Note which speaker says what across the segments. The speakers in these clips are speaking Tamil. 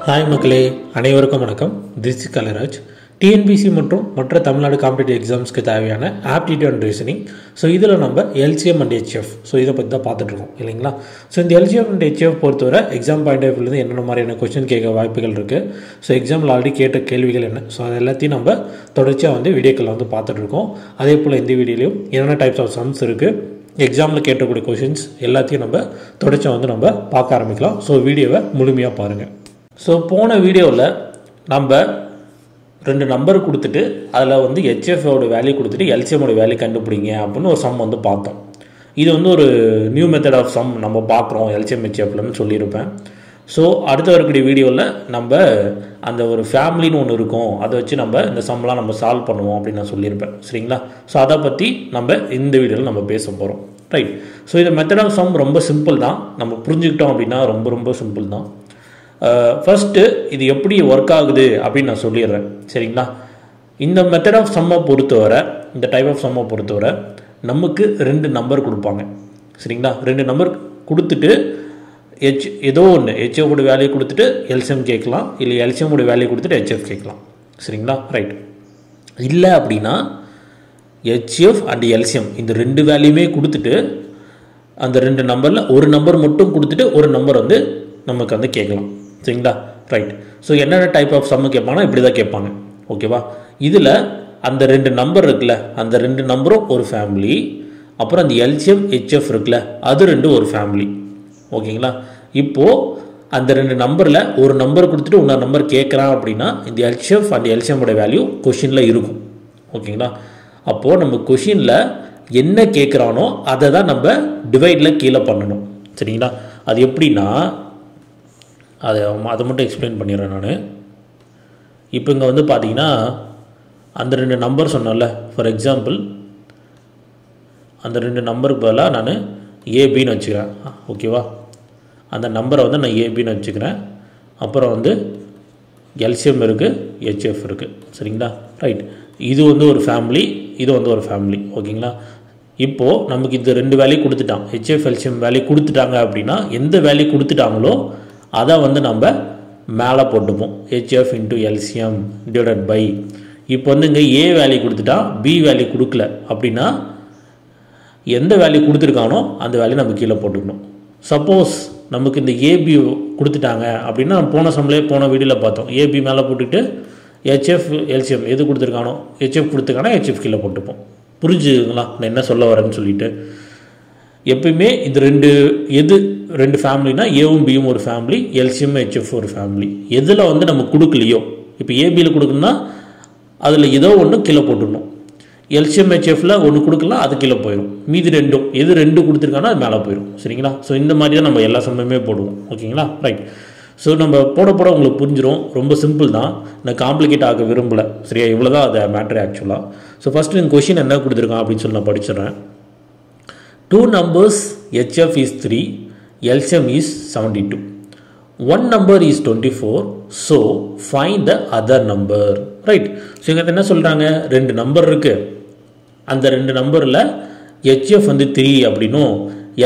Speaker 1: ஹாய் மக்களே, அனைவருக்கும் வணக்கம். This is கலராஜ். டிஎன்பிசி மற்றும் மற்ற தமிழ்நாடு காம்படிட்டிவ் எக்ஸாம்ஸ்க்கு தேவையான ஆப்டிடியூட் அண்ட் ரீசனிங். ஸோ இதில் நம்ம எல்சிஎம் அண்ட் ஹெச்எஃப் இதை பற்றி தான் பார்த்துட்ருக்கோம் இல்லைங்களா. ஸோ இந்த எல்சிஎம் அண்ட் ஹெச்எஃப் பொறுத்தவரை எக்ஸாம் பாயிண்ட் ஆஃப் வியூலேருந்து என்னென்ன மாதிரியான கொஸ்டின் கேட்க வாய்ப்புகள் இருக்குது, ஸோ எக்ஸாமில் ஆல்ரெடி கேட்ட கேள்விகள் என்ன, ஸோ அது எல்லாத்தையும் நம்ம தொடர்ச்சியாக வீடியோக்களில் பார்த்துட்ருக்கோம். அதே போல் இந்த வீடியோலையும் என்னென்ன டைப்ஸ் ஆஃப் சம்ஸ் இருக்குது, எக்ஸாமில் கேட்டக்கூடிய கொஷின்ஸ் எல்லாத்தையும் நம்ம தொடர்ச்சியாக நம்ம பார்க்க ஆரம்பிக்கலாம். ஸோ வீடியோவை முழுமையாக பாருங்கள். ஸோ போன வீடியோவில் நம்ம ரெண்டு நம்பர் கொடுத்துட்டு அதில் ஹெச்எஃபோட வேல்யூ கொடுத்துட்டு எல்சிஎம்மோட வேல்யூ கண்டுபிடிங்க அப்படின்னு ஒரு சம் பார்த்தோம். இது ஒரு நியூ மெத்தட் ஆஃப் சம் நம்ம பார்க்குறோம் எல்சிஎம் ஹெச்எஃப்லன்னு சொல்லியிருப்பேன். ஸோ அடுத்த வரக்கூடிய வீடியோவில் நம்ம அந்த ஒரு ஃபேமிலின்னு ஒன்று இருக்கும், அதை வச்சு நம்ம இந்த சம்லாம் நம்ம சால்வ் பண்ணுவோம் அப்படின்னு நான் சொல்லியிருப்பேன். சரிங்களா. ஸோ அதை பற்றி நம்ம இந்த வீடியோவில் நம்ம பேச போகிறோம். ரைட். ஸோ இந்த மெத்தட் ஆஃப் சம் ரொம்ப சிம்பிள் தான், நம்ம புரிஞ்சுக்கிட்டோம் அப்படின்னா ரொம்ப ரொம்ப சிம்பிள் தான். ஃபஸ்ட்டு இது எப்படி ஒர்க் ஆகுது அப்படின்னு நான் சொல்லிடுறேன். சரிங்களா. இந்த மெத்தட் ஆஃப் சம்மை பொறுத்தவரை, இந்த டைப் ஆஃப் சம்மை பொறுத்தவரை நமக்கு ரெண்டு நம்பர் கொடுப்பாங்க. சரிங்களா. ரெண்டு நம்பர் கொடுத்துட்டு ஏதோ ஒன்று ஹெச்எஃபோட வேல்யூ கொடுத்துட்டு எல்சிஎம் கேட்கலாம், இல்லை எல்சிஎம்மோட வேல்யூ கொடுத்துட்டு ஹெச்எஃப் கேட்கலாம். சரிங்களா. ரைட். இல்லை அப்படின்னா ஹெச்எஃப் அண்ட் எல்சிஎம் இந்த ரெண்டு வேல்யூமே கொடுத்துட்டு அந்த ரெண்டு நம்பரில் ஒரு நம்பர் மட்டும் கொடுத்துட்டு ஒரு நம்பர் நமக்கு கேட்கலாம். சரிங்களா. ரைட். ஸோ என்னென்ன டைப் ஆஃப் சம்மு கேட்பாங்கன்னா இப்படி தான் கேட்பாங்க. ஓகேவா. இதில் அந்த ரெண்டு நம்பர் இருக்குல்ல, அந்த ரெண்டு நம்பரும் ஒரு ஃபேமிலி, அப்புறம் அந்த எல்சிஎம் ஹெச்எஃப் இருக்குல்ல அது ரெண்டும் ஒரு ஃபேமிலி. ஓகேங்களா. இப்போது அந்த ரெண்டு நம்பரில் ஒரு நம்பர் கொடுத்துட்டு இன்னொரு நம்பர் கேட்குறான் அப்படின்னா இந்த ஹெச்எஃப் அண்ட் எல்சிஎம்மோட வேல்யூ கொஷினில் இருக்கும். ஓகேங்களா. அப்போது நம்ம கொஷினில் என்ன கேட்குறானோ அதை தான் நம்ம டிவைடில் கீழே பண்ணணும். சரிங்களா. அது எப்படின்னா அதை மட்டும் எக்ஸ்பிளைன் பண்ணிடுறேன் நான். இப்போ இங்கே பார்த்தீங்கன்னா அந்த ரெண்டு நம்பர் சொன்னோம்ல, ஃபார் எக்ஸாம்பிள் அந்த ரெண்டு நம்பருக்கு பதிலாக நான் ஏபின்னு வச்சுக்கிறேன். ஓகேவா. அந்த நம்பரை நான் ஏபின்னு வச்சுக்கிறேன். அப்புறம் எல்சிஎம் இருக்குது, ஹெச்எஃப் இருக்குது. சரிங்களா. ரைட். இது ஒரு ஃபேமிலி, இது ஒரு ஃபேமிலி. ஓகேங்களா. இப்போது நமக்கு இந்த ரெண்டு வேல்யூ கொடுத்துட்டான், ஹெச்எஃப் எல்சிஎம் வேல்யூ கொடுத்துட்டாங்க அப்படின்னா எந்த வேல்யூ கொடுத்துட்டாங்களோ அதை நம்ம மேலே போட்டுப்போம். HF into LCM divided by. இப்போ இங்கே ஏ வேல்யூ கொடுத்துட்டா பி வேல்யூ கொடுக்கல அப்படின்னா எந்த வேல்யூ கொடுத்துருக்கானோ அந்த வேல்யூ நம்ம கீழே போட்டுக்கணும். சப்போஸ் நமக்கு இந்த ஏபி கொடுத்துட்டாங்க அப்படின்னா நம்ம போன வீடியோவில் பார்த்தோம், ஏபி மேலே போட்டுக்கிட்டு ஹெச்எஃப் எல்சிஎம் எது கொடுத்துருக்கானோ ஹெச்எஃப் கொடுத்துருக்கானா ஹெச்எஃப் கீழே போட்டுப்போம். புரிஞ்சுங்களா நான் என்ன சொல்ல வரேன்னு சொல்லிட்டு. எப்பயுமே இது ரெண்டு ஃபேமிலினா ஏவும் பியும் ஒரு ஃபேமிலி, எல்சிஎம் ஹெச்எஃப் ஒரு ஃபேமிலி. எதில் நம்ம கொடுக்கலையோ, இப்போ ஏபியில் கொடுக்கணும்னா அதில் ஏதோ ஒன்று கீழே போட்டுடணும். எல்சிஎம் ஹெச்எஃப்ல ஒன்று கொடுக்கலாம், அது கீழே போயிடும். மீதி ரெண்டும் எது ரெண்டு கொடுத்துருக்கானோ அது மேலே போயிடும். சரிங்களா. ஸோ இந்த மாதிரி தான் நம்ம எல்லா சமயமே போடுவோம். ஓகேங்களா. ரைட். ஸோ நம்ம போட உங்களுக்கு புரிஞ்சிடும். ரொம்ப சிம்பிள் தான், நான் காம்ப்ளிகேட் ஆக விரும்பலை. சரியா. இவ்வளோ தான் அது மேட்ரு ஆக்சுவலாக. ஸோ ஃபஸ்ட்டு இந்த கொஷின் என்ன கொடுத்துருக்கான் அப்படின்னு சொல்லி நான் படிச்சிடுறேன். Two numbers HF is 3, LCM is 72. One number is 24, so find the other number. Right. So இங்கே என்ன சொல்கிறாங்க, ரெண்டு நம்பர் இருக்குது, அந்த ரெண்டு நம்பரில் HF 3 அப்படின்னும்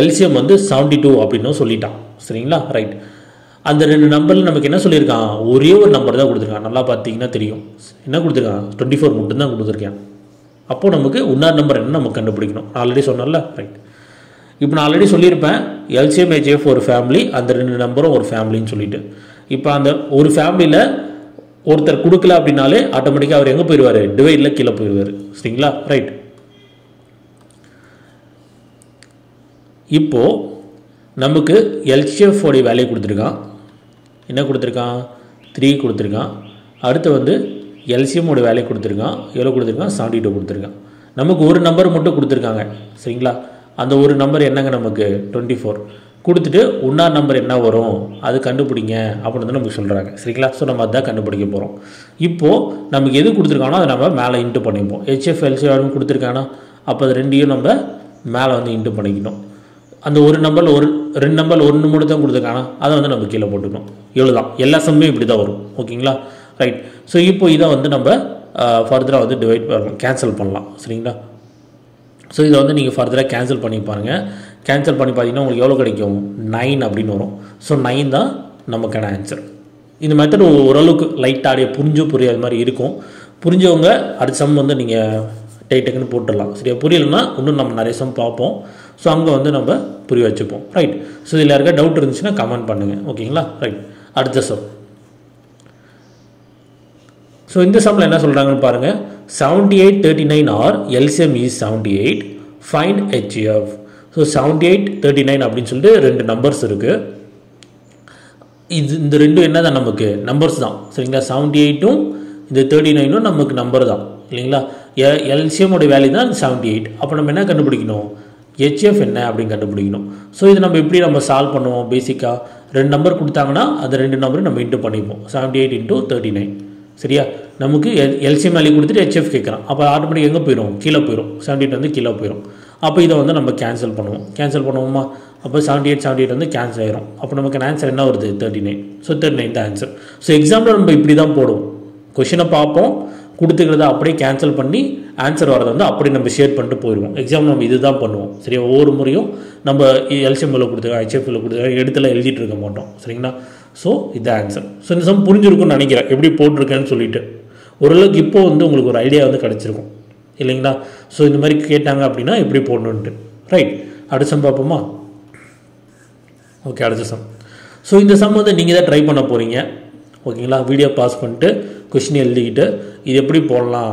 Speaker 1: LCM 72 அப்படின்னும் சொல்லிட்டான். சரிங்களா. ரைட். அந்த ரெண்டு நம்பரில் நமக்கு என்ன சொல்லியிருக்கான், ஒரே ஒரு நம்பர் தான் கொடுத்துருக்கான். நல்லா பார்த்தீங்கன்னா தெரியும் என்ன கொடுத்துருக்கான், 24 மட்டும்தான் கொடுத்துருக்கேன். அப்போது நமக்கு இன்னொரு நம்பர் என்ன நம்ம கண்டுபிடிக்கணும். ஆல்ரெடி சொன்னால. ரைட். இப்போ நான் ஆல்ரெடி சொல்லியிருப்பேன் எல்சிஎம் ஹெச்எஃப் ஒரு ஃபேமிலி, அந்த ரெண்டு நம்பரும் ஒரு ஃபேமிலின்னு சொல்லிட்டு. இப்போ அந்த ஒரு ஃபேமிலியில் ஒருத்தர் கொடுக்கல அப்படின்னாலே ஆட்டோமேட்டிக்காக அவர் எங்கே போயிடுவார், டிவைடில் கீழே போயிடுவார். சரிங்களா. ரைட். இப்போது நமக்கு எல்சிஎஃப் உடைய வேல்யூ கொடுத்துருக்கான், என்ன கொடுத்துருக்கான், 3 கொடுத்துருக்கான். அடுத்து எல்சிஎம் உடைய வேல்யூ கொடுத்துருக்கான், எவ்வளோ கொடுத்துருக்கான், 72 கொடுத்துருக்கான். நமக்கு ஒரு நம்பர் மட்டும் கொடுத்துருக்காங்க. சரிங்களா. அந்த ஒரு நம்பர் என்னங்க நமக்கு 24 கொடுத்துட்டு இன்னொரு நம்பர் என்ன வரும் அது கண்டுபிடிங்க அப்படின்னு நமக்கு சொல்கிறாங்க. சரிங்களா. ஸோ நம்ம அதுதான் கண்டுபிடிக்க போகிறோம். இப்போது நமக்கு எது கொடுத்துருக்கானோ அதை நம்ம மேலே இன்ட்டு பண்ணிப்போம். ஹெச்எஃப் எல்சிஎம் கொடுத்துருக்கானா அப்போ அது ரெண்டையும் நம்ம மேலே இன்ட்டு பண்ணிக்கணும். அந்த ஒரு நம்பரில் ரெண்டு நம்பரில் ஒன்று மட்டும் தான் கொடுத்துருக்கானா அதை நம்ம கீழே போட்டுக்கணும். இவ்வளோ தான். எல்லா சம்மே இப்படி தான் வரும். ஓகேங்களா. ரைட். ஸோ இப்போ இதை நம்ம ஃபர்தராக டிவைட் பண்ணலாம், கேன்சல் பண்ணலாம். சரிங்களா. ஸோ இதை நீங்கள் ஃபர்தராக கேன்சல் பண்ணி பாருங்கள். கேன்சல் பண்ணி பார்த்தீங்கன்னா உங்களுக்கு எவ்வளோ கிடைக்கும், 9 அப்படின்னு வரும். ஸோ 9 தான் நமக்கான ஆன்சர். இந்த மெத்தட் ஓரளவுக்கு லைட்டாக புரியாத மாதிரி இருக்கும். புரிஞ்சவங்க அடுத்த சம் வந்து நீங்கள் டக்குன்னு போட்டுடலாம். சரியா? புரியலைன்னா இன்னும் நம்ம நிறைய சம் பார்ப்போம். ஸோ அங்கே வந்து நம்ம புரிய வச்சுப்போம். ரைட். ஸோ இதில் யாருக்கா டவுட் இருந்துச்சுன்னா கமெண்ட் பண்ணுங்கள். ஓகேங்களா? ரைட். அடுத்த சம். ஸோ இந்த சம்மில் என்ன சொல்கிறாங்கன்னு பாருங்கள். 78, 39 are LCM is 78, find HCF. So 78, 39 அப்படின்னு சொல்லிட்டு ரெண்டு நம்பர்ஸ் இருக்குது. இந்த ரெண்டும் என்ன தான் நமக்கு நம்பர்ஸ் தான். சரிங்களா? 78ம் இந்த 39ம் நமக்கு நம்பர் தான் இல்லைங்களா? எல்சிஎம்மோட வேல்யூ தான் 78. அப்போ நம்ம என்ன கண்டுபிடிக்கணும்? HCF என்ன அப்படின்னு கண்டுபிடிக்கணும். ஸோ இது நம்ம எப்படி நம்ம சால்வ் பண்ணுவோம்? பேசிக்காக ரெண்டு நம்பர் கொடுத்தாங்கன்னா அந்த ரெண்டு நம்பரும் நம்ம இன்ட்டு பண்ணிப்போம். 78 × 39. சரியா? நமக்கு எல்சிஎம் வேல்யூ கொடுத்துட்டு HCF கேட்குறான். அப்போ ஆட்டோமேட்டிக் எங்கே போயிடும்? கீழே போயிடும். 78 வந்து கீழே போயிடும். அப்போ இதை வந்து நம்ம கேன்சல் பண்ணுவோமா? அப்போ 78 வந்து கேன்சல் ஆயிரும். அப்போ நமக்கு ஆன்சர் என்ன வருது? 39. ஸோ 39 தான் ஆன்சர். ஸோ எக்ஸாம்பிள் நம்ம இப்படி தான் போடுவோம். கொஷினை பார்ப்போம், கொடுத்துக்கிறத அப்படியே கேன்சல் பண்ணி ஆன்சர் வரதை வந்து அப்படியே நம்ம ஷேர் பண்ணிட்டு போயிடுவோம். எக்ஸாம்பிள் நம்ம இது தான் பண்ணுவோம். சரியா? ஒவ்வொரு முறையும் நம்ம எல்சிஎம்மில் கொடுத்துருக்கோம், HCFல கொடுத்துருக்கோம், எடுத்துல எழுதிட்டு இருக்க மாட்டோம். சரிங்களா? ஸோ இது ஆன்சர். ஸோ இந்த சம் புரிஞ்சிருக்கும்னு நினைக்கிறேன் எப்படி போட்டிருக்கேன்னு சொல்லிட்டு. ஓரளவுக்கு இப்போ வந்து உங்களுக்கு ஒரு ஐடியா வந்து கிடச்சிருக்கும் இல்லைங்களா? ஸோ இந்த மாதிரி கேட்டாங்க அப்படின்னா எப்படி போடணுன்ட்டு. ரைட். அடுத்த சம் பார்ப்போமா? ஓகே, அடுத்த சம். ஸோ இந்த சம் வந்து நீங்கள் தான் ட்ரை பண்ண போகிறீங்க. ஓகேங்களா? வீடியோ பாஸ் பண்ணிட்டு கொஷின் எழுதிக்கிட்டு இது எப்படி போடலாம்,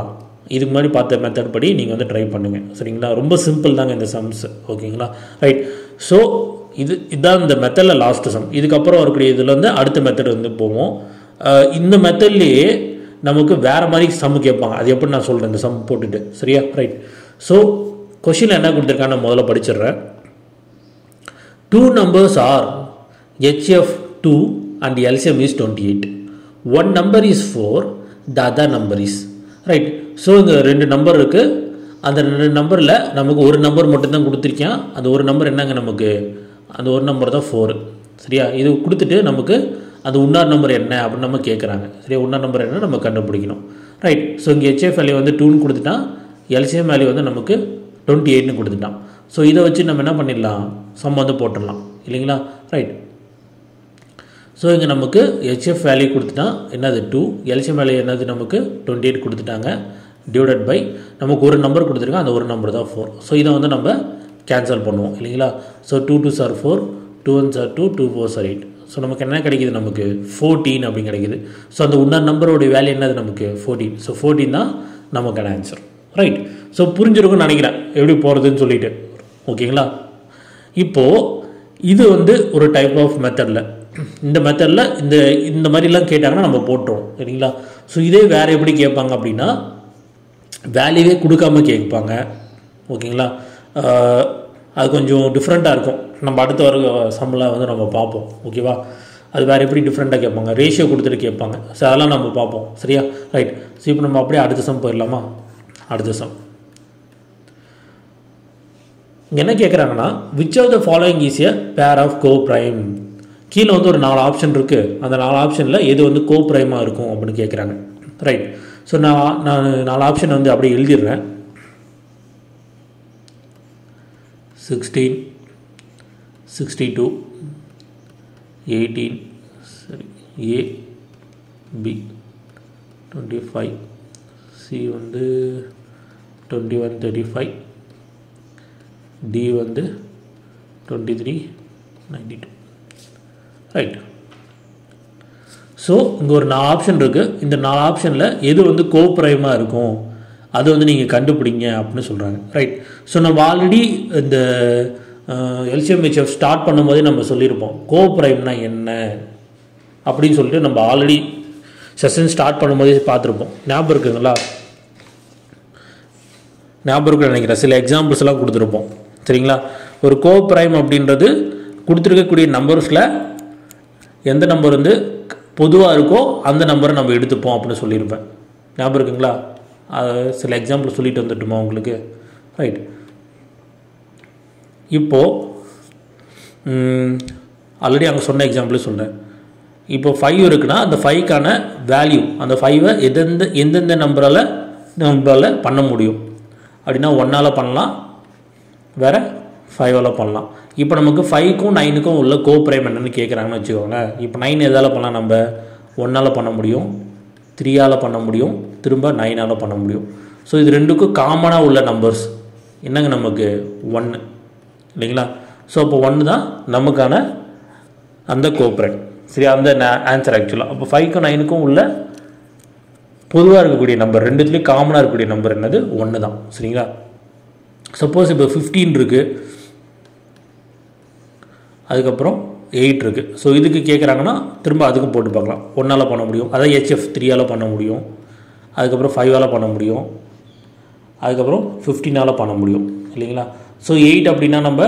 Speaker 1: இதுக்கு முன்னாடி பார்த்த மெத்தட் படி நீங்கள் வந்து ட்ரை பண்ணுங்கள். சரிங்களா? ரொம்ப சிம்பிள் தாங்க இந்த சம்ஸ். ஓகேங்களா? ரைட். ஸோ இதுதான் இந்த மெத்தடில் லாஸ்ட் சம். இதுக்கப்புறம் வரக்கூடிய இதில் வந்து அடுத்த மெத்தட் வந்து போவோம். இந்த மெத்தட்லேயே நமக்கு வேறு மாதிரி சம் கேட்பாங்க. அது எப்படி நான் சொல்கிறேன் இந்த சம் போட்டுட்டு. சரியா? ரைட். ஸோ கொஷினில் என்ன கொடுத்துருக்கான்னு நான் முதல்ல படிச்சிடுறேன். 2 numbers are HCF 2 and LCM is 28. One number is 4, the other number is. Right. So இங்கே ரெண்டு நம்பர் இருக்குது. அந்த ரெண்டு நம்பரில் நமக்கு ஒரு நம்பர் மட்டும்தான் கொடுத்துருக்கேன். அந்த ஒரு நம்பர் என்னங்க நமக்கு? அந்த ஒரு நம்பர் தான் 4. சரியா? இது கொடுத்துட்டு நமக்கு அந்த இன்னொரு நம்பர் என்ன அப்படின்னு நம்ம கேட்குறாங்க. சரியா? இன்னொரு நம்பர் என்ன நம்ம கண்டுபிடிக்கணும். ரைட். ஸோ இங்கே HCF வேல்யூ வந்து 2ன்னு கொடுத்துட்டான், LCM வேல்யூ வந்து நமக்கு 28ன்னு கொடுத்துட்டான். ஸோ இதை வச்சு நம்ம என்ன பண்ணிடலாம்? சம் வந்து போட்டுடலாம் இல்லைங்களா? ரைட். ஸோ இங்கே நமக்கு HCF வேல்யூ கொடுத்துட்டான் என்னது 2, LCM வேல்யூ என்னது நமக்கு 28 கொடுத்துட்டாங்க. டிவைடட் பை நமக்கு ஒரு நம்பர் கொடுத்துருக்காங்க, அந்த ஒரு நம்பர் தான் 4. ஸோ இதை வந்து நம்ம கேன்சல் பண்ணுவோம் இல்லைங்களா? So 2 2s are 4, 2 1s are 2, 2 4s are 8. So நமக்கு என்ன கிடைக்கிது? நமக்கு 14 அப்படின்னு கிடைக்கிது. ஸோ அந்த இன்னொரு நம்பரோடைய வேல்யூ என்னது நமக்கு 14. ஸோ 14 தான் நமக்கான ஆன்சர். ரைட். ஸோ புரிஞ்சிருக்கும்னு நினைக்கிறேன் எப்படி போகிறதுன்னு சொல்லிட்டு. ஓகேங்களா? இப்போது இது வந்து ஒரு டைப் ஆஃப் மெத்தடில், இந்த மெத்தடில் இந்த மாதிரிலாம் கேட்டாங்கன்னா நம்ம போட்டுருவோம் சரிங்களா? ஸோ இதே வேறு எப்படி கேட்பாங்க அப்படின்னா வேல்யூவே கொடுக்காம கேட்பாங்க. ஓகேங்களா? அது கொஞ்சம் டிஃப்ரெண்ட்டாக இருக்கும். நம்ம அடுத்த வர சம்மில் வந்து நம்ம பார்ப்போம். ஓகேவா? அது வேறு எப்படி டிஃப்ரெண்ட்டாக கேட்பாங்க, ரேஷியோ கொடுத்துட்டு கேட்பாங்க. ஸோ அதெல்லாம் நம்ம பார்ப்போம். சரியா? ரைட். ஸோ இப்போ நம்ம அப்படியே அடுத்த சம் போயிடலாமா? அடுத்த சம் இங்கே என்ன கேட்குறாங்கன்னா which of the following is a pair of go prime. கீழே வந்து ஒரு 4 ஆப்ஷன் இருக்குது. அந்த 4 ஆப்ஷனில் எது வந்து கோ ப்ரைமாக இருக்கும் அப்படின்னு கேட்குறாங்க. ரைட். ஸோ நான் 4 ஆப்ஷன் வந்து அப்படியே எழுதிடுறேன். 16, 62, 18, சரி, A, B, 25, C வந்து 21, 35, D வந்து 23, 92. ரைட். ஸோ இங்கே ஒரு 4 ஆப்ஷன் இருக்குது. இந்த 4 ஆப்ஷனில் எது வந்து கோ ப்ரைமாக இருக்கும் அது வந்து நீங்கள் கண்டுபிடிங்க அப்படின்னு சொல்கிறாங்க. ரைட். ஸோ நம்ம ஆல்ரெடி இந்த LCM HCF ஸ்டார்ட் பண்ணும்போதே நம்ம சொல்லியிருப்போம் கோ ப்ரைம்னா என்ன அப்படின்னு சொல்லிட்டு நம்ம ஆல்ரெடி செஷன் ஸ்டார்ட் பண்ணும்போதே பார்த்துருப்போம். ஞாபகம் இருக்குங்களா? ஞாபகம் இருக்குன்னு நினைக்கிறேன். சில எக்ஸாம்பிள்ஸ் எல்லாம் கொடுத்துருப்போம். சரிங்களா? ஒரு கோ ப்ரைம் அப்படின்றது கொடுத்துருக்கக்கூடிய நம்பர்ஸில் எந்த நம்பர் வந்து பொதுவாக இருக்கோ அந்த நம்பரை நம்ம எடுத்துப்போம் அப்படின்னு சொல்லியிருப்பேன். ஞாபகம் இருக்குங்களா? சில எக்ஸாம்பிள் சொல்லிட்டு வந்துட்டுமா உங்களுக்கு? ரைட். இப்போது ஆல்ரெடி அங்கே சொன்ன எக்ஸாம்பிள் சொல்கிறேன். இப்போ 5 இருக்குன்னா அந்த 5க்கான வேல்யூ, அந்த 5ஐ எந்தெந்த நம்பரால் பண்ண முடியும் அப்படின்னா 1ஆல் பண்ணலாம், வேறு 5ஆல் பண்ணலாம். இப்போ நமக்கு 5க்கும் 9க்கும் உள்ள கோ ப்ரைம் என்னென்னு கேட்குறாங்கன்னு வச்சுக்கோங்களேன். இப்போ 9 எதால் பண்ணலாம்? நம்ம 1ஆல் பண்ண முடியும், 3ஆல் பண்ண முடியும், திரும்ப 9ஆல் பண்ண முடியும். ஸோ இது ரெண்டுக்கும் காமனாக உள்ள நம்பர்ஸ் என்னங்க நமக்கு 1 இல்லைங்களா? ஸோ அப்போ 1 தான் நமக்கான அந்த கோப்ரைம். சரி, அந்த ஆன்சர் ஆக்சுவலாக. அப்போ 5க்கும் 9க்கும் உள்ள பொதுவாக இருக்கக்கூடிய நம்பர், ரெண்டுத்துலேயும் காமனாக இருக்கக்கூடிய நம்பர் என்னது 1 தான். சரிங்களா? சப்போஸ் இப்போ 15 இருக்குது, அதுக்கப்புறம் 8 இருக்குது. ஸோ இதுக்கு கேட்குறாங்கன்னா திரும்ப அதுக்கும் போட்டு பார்க்கலாம். 1ஆல் பண்ண முடியும், அதான் HF 3ஆல் பண்ண முடியும், அதுக்கப்புறம் 5ஆல் பண்ண முடியும், அதுக்கப்புறம் 15ஆல் பண்ண முடியும் இல்லைங்களா? ஸோ 8 அப்படின்னா நம்ம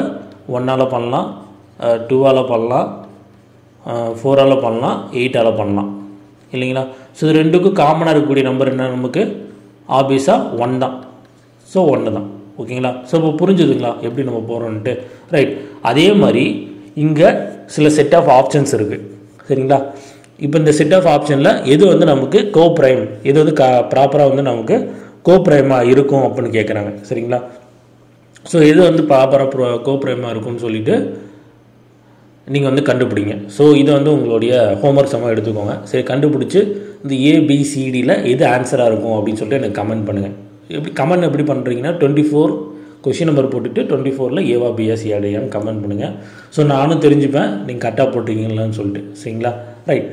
Speaker 1: 1ஆல் பண்ணலாம், 2ஆல் பண்ணலாம், 4ஆல் பண்ணலாம், 8ஆல் பண்ணலாம் இல்லைங்களா? ஸோ இது ரெண்டுக்கும் காமனாக இருக்கக்கூடிய நம்பர் என்ன நமக்கு ஆப்வியஸாக 1 தான். ஸோ 1 தான். ஓகேங்களா? ஸோ இப்போ புரிஞ்சுதுங்களா எப்படி நம்ம போகிறோன்ட்டு? ரைட். அதே மாதிரி இங்கே சில செட் ஆஃப் ஆப்ஷன்ஸ் இருக்குது. சரிங்களா? இப்போ இந்த செட் ஆஃப் ஆப்ஷனில் எது வந்து நமக்கு கோப்ரைம், எது வந்து ப்ராப்பராக வந்து நமக்கு கோப்ரைமாக இருக்கும் அப்படின்னு கேட்குறாங்க. சரிங்களா? ஸோ எது வந்து ப்ராப்பராக கோப்ரைமாக இருக்கும்னு சொல்லிட்டு நீங்கள் வந்து கண்டுபிடிங்க. ஸோ இதை வந்து உங்களுடைய ஹோம்ஒர்க் சம்மாக எடுத்துக்கோங்க. சரி, கண்டுபிடிச்சி இந்த ABCDயில் எது ஆன்சராக இருக்கும் அப்படின்னு சொல்லிட்டு எனக்கு கமெண்ட் பண்ணுங்கள். கமெண்ட் எப்படி பண்ணுறீங்கன்னா 24 கொஷின் நம்பர் போட்டுட்டு 24ல் ஏவா பியா சியாடையான்னு கமெண்ட் பண்ணுங்கள். ஸோ நானும் தெரிஞ்சுப்பேன் நீங்கள் கரெக்டாக போட்டிருக்கீங்களான்னு சொல்லிட்டு. சரிங்களா? ரைட்.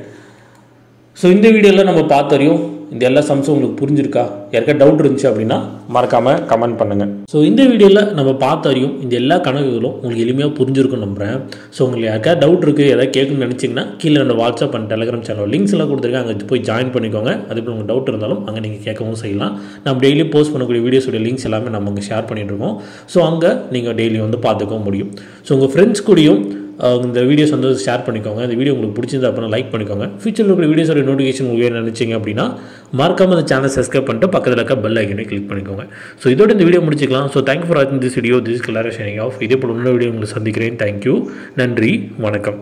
Speaker 1: ஸோ இந்த வீடியோவில் நம்ம பார்த்த வரையும் இந்த எல்லா சம்ஸும் உங்களுக்கு புரிஞ்சிருக்கா? யாருக்கா டவுட் இருந்துச்சு அப்படின்னா மறக்காமல் கமெண்ட் பண்ணுங்கள். ஸோ இந்த வீடியோவில் நம்ம பார்த்த வரையும் இந்த எல்லா கணக்குகளும் உங்களுக்கு எளிமையாக புரிஞ்சிருக்குன்னு நம்புகிறேன். ஸோ உங்களுக்கு யாருக்கா டவுட் இருக்குது, எதாவது கேட்கணும்னு நினச்சிங்கன்னா கீழே என்னோட WhatsApp and Telegram channel links எல்லாம் கொடுத்துருக்கேன், அங்கே போய் ஜாயின் பண்ணிக்கோங்க. அதுக்கு உங்களுக்கு டவுட் இருந்தாலும் அங்கே நீங்கள் கேட்கவும் செய்யலாம். நம்ம டெய்லி போஸ்ட் பண்ணக்கூடிய வீடியோஸோட லிங்க்ஸ் எல்லாமே நம்ம அங்கே ஷேர் பண்ணிட்டுருக்கோம். ஸோ அங்கே நீங்கள் டெய்லி வந்து பார்த்துக்கவும் முடியும். ஸோ உங்கள் ஃப்ரெண்ட்ஸ் கூடயும் இந்த வீடியோஸ் வந்து ஷேர் பண்ணிக்கோங்க. இந்த வீடியோ உங்களுக்கு பிடிச்சிருந்தா அப்படின்னா லைக் பண்ணிக்கோங்க. ஃபியூச்சரில் இருக்கிற வீடியோஸோட நோட்டிஃபிகேஷன் உங்களுக்கு நினச்சிங்க அப்படின்னா மறக்காம அந்த சேனல் சப்ஸ்கிரைப் பண்ணிட்டு பக்கத்தில் இருக்க பெல் ஐக்கனை கிளிக் பண்ணிக்கோங்க. ஸோ இதோட இந்த வீடியோ முடிச்சிக்கலாம். ஸோ தேங்க்யூ ஃபார் வாட்சிங் திஸ் வீடியோ. திஸ் இஸ் கலாரா ஷைனிங் ஆஃப். இதே போல் இன்னொரு வீடியோ உங்களுக்கு சந்திக்கிறேன். தேங்க்யூ. நன்றி, வணக்கம்.